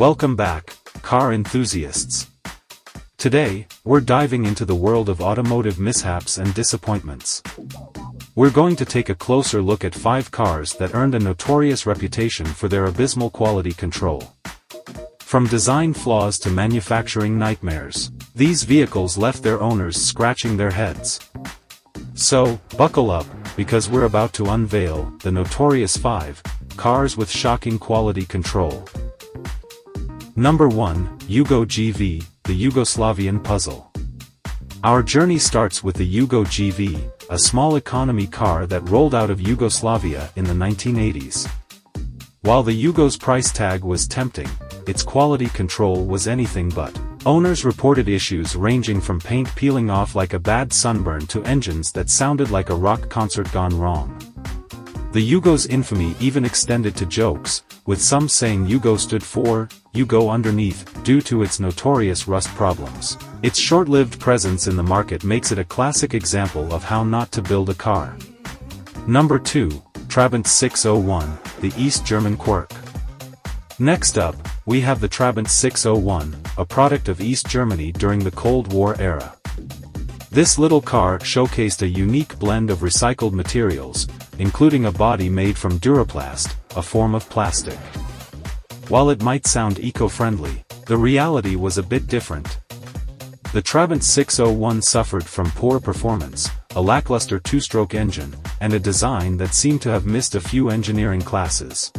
Welcome back, car enthusiasts. Today, we're diving into the world of automotive mishaps and disappointments. We're going to take a closer look at 5 cars that earned a notorious reputation for their abysmal quality control. From design flaws to manufacturing nightmares, these vehicles left their owners scratching their heads. So, buckle up, because we're about to unveil the notorious 5 cars with shocking quality control. Number 1, Hugo GV, the Yugoslavian puzzle. Our journey starts with the Hugo GV, a small economy car that rolled out of Yugoslavia in the 1980s. While the Yugo's price tag was tempting, its quality control was anything but. Owners reported issues ranging from paint peeling off like a bad sunburn to engines that sounded like a rock concert gone wrong. The Yugo's infamy even extended to jokes, with some saying Hugo stood for "you go underneath" due to its notorious rust problems. Its short-lived presence in the market makes it a classic example of how not to build a car. Number 2, Traben 601, the East German quirk. Next up, we have the Traben 601, a product of East Germany during the Cold War era. This little car showcased a unique blend of recycled materials, including a body made from Duraplast, a form of plastic. While it might sound eco-friendly, the reality was a bit different. The Traben 601 suffered from poor performance, a lackluster 2-stroke engine, and a design that seemed to have missed a few engineering classes.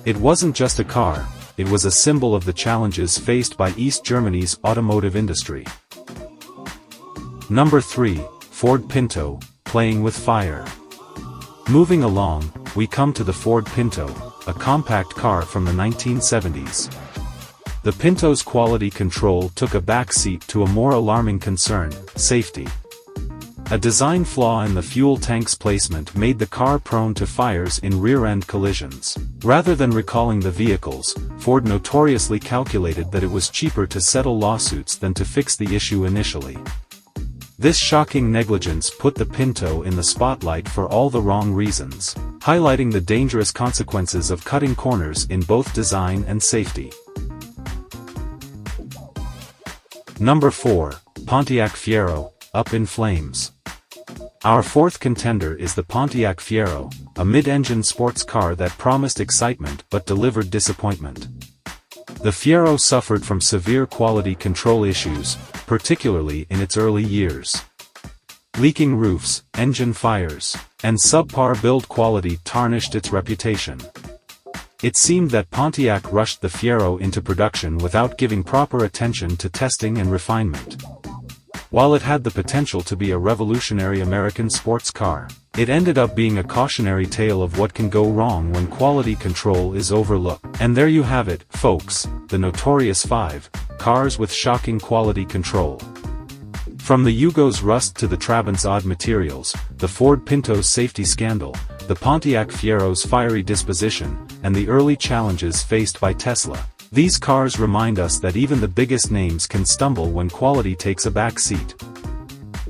It wasn't just a car, it was a symbol of the challenges faced by East Germany's automotive industry. Number 3, Ford Pinto, playing with fire. Moving along, we come to the Ford Pinto, a compact car from the 1970s. The Pinto's quality control took a backseat to a more alarming concern: safety. A design flaw in the fuel tank's placement made the car prone to fires in rear-end collisions. Rather than recalling the vehicles, Ford notoriously calculated that it was cheaper to settle lawsuits than to fix the issue initially. This shocking negligence put the Pinto in the spotlight for all the wrong reasons, highlighting the dangerous consequences of cutting corners in both design and safety. Number 4, Pontiac Fiero, up in flames. Our 4th contender is the Pontiac Fiero, a mid-engine sports car that promised excitement but delivered disappointment. The Fiero suffered from severe quality control issues, particularly in its early years. Leaking roofs, engine fires, and subpar build quality tarnished its reputation. It seemed that Pontiac rushed the Fiero into production without giving proper attention to testing and refinement. While it had the potential to be a revolutionary American sports car, it ended up being a cautionary tale of what can go wrong when quality control is overlooked. And there you have it, folks, the notorious 5 cars with shocking quality control. From the Yugo's rust to the Traben's odd materials, the Ford Pinto's safety scandal, the Pontiac Fiero's fiery disposition, and the early challenges faced by Tesla, these cars remind us that even the biggest names can stumble when quality takes a back seat.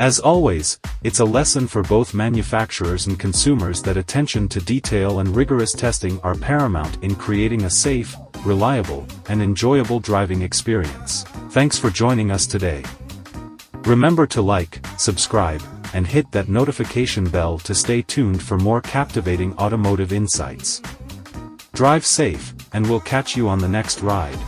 As always, it's a lesson for both manufacturers and consumers that attention to detail and rigorous testing are paramount in creating a safe, reliable, and enjoyable driving experience. Thanks for joining us today. Remember to like, subscribe, and hit that notification bell to stay tuned for more captivating automotive insights. Drive safe, and we'll catch you on the next ride.